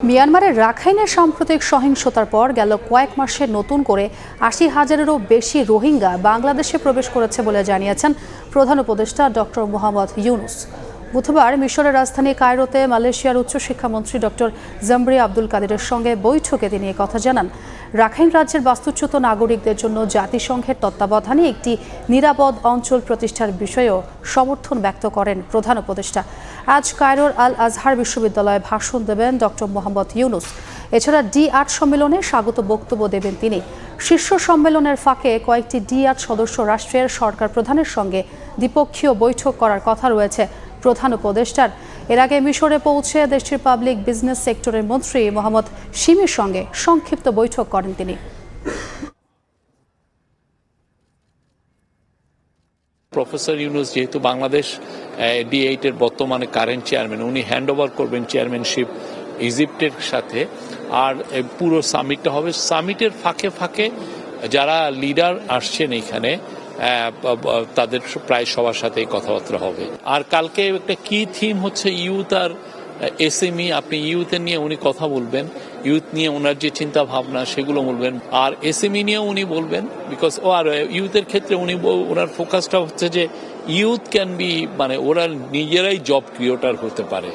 মিয়ানমারের রাখাইনে সাম্প্রতিক সহিংসতার পর গেল কয়েক মাসে নতুন করে ৮০,০০০-এরও বেশি রোহিঙ্গা বাংলাদেশে প্রবেশ করেছে বলে জানিয়েছেন প্রধান উপদেষ্টা ডক্টর মোহাম্মদ ইউনুস। বুধবার মিশরের রাজধানী কায়রোতে মালয়েশিয়ার উচ্চশিক্ষামন্ত্রী ডক্টর জামরি আব্দুল কাদিরের সঙ্গে বৈঠকে তিনি কথা জানান। রাখাইন রাজ্যের বাস্তুচ্যুত নাগরিকদের জন্য জাতিসংঘের তত্ত্বাবধানে একটি নিরাপদ অঞ্চল প্রতিষ্ঠার বিষয়েও সমর্থন ব্যক্ত করেন প্রধান উপদেষ্টা। আজ কায়রোর আল আজহার বিশ্ববিদ্যালয়ে ভাষণ দেবেন ডক্টর মোহাম্মদ ইউনুস। এছাড়া D8 সম্মেলনে স্বাগত বক্তব্য দেবেন তিনি। শীর্ষ সম্মেলনের ফাঁকে কয়েকটি D8 সদস্য রাষ্ট্রের সরকার প্রধানের সঙ্গে দ্বিপক্ষীয় বৈঠক করার কথা রয়েছে প্রধান উপদেষ্টার। এর আগে মিশরে পৌঁছে দেশটির পাবলিক বিজনেস সেক্টরের মন্ত্রী মোহাম্মদ শিমির সঙ্গে সংক্ষিপ্ত বৈঠক করেন তিনি। প্রফেসর ইউনুস যেহেতু বাংলাদেশ D8 এর বর্তমানে কারেন্ট চেয়ারম্যান, উনি হ্যান্ড ওভার করবেন চেয়ারম্যানশিপ ইজিপ্টের সাথে। আর পুরো সামিটটা হবে, সামিটের ফাঁকে ফাঁকে যারা লিডার আসছেন এখানে তাদের প্রায় সবার সাথেই কথাবার্তা হবে। আর কালকে একটা কি থিম হচ্ছে ইউথ আর SME। আপনি ইউথের নিয়ে উনি কথা বলবেন, ইউথ নিয়ে ওনার যে চিন্তা ভাবনা সেগুলো বলবেন, আর SME নিয়েও উনি বলবেন। বিকজ আর ইউথের ক্ষেত্রে উনি ওনার ফোকাসটা হচ্ছে যে ইউথ ক্যান বি, মানে ওরা নিজেরাই জব ক্রিয়েটর হতে পারে।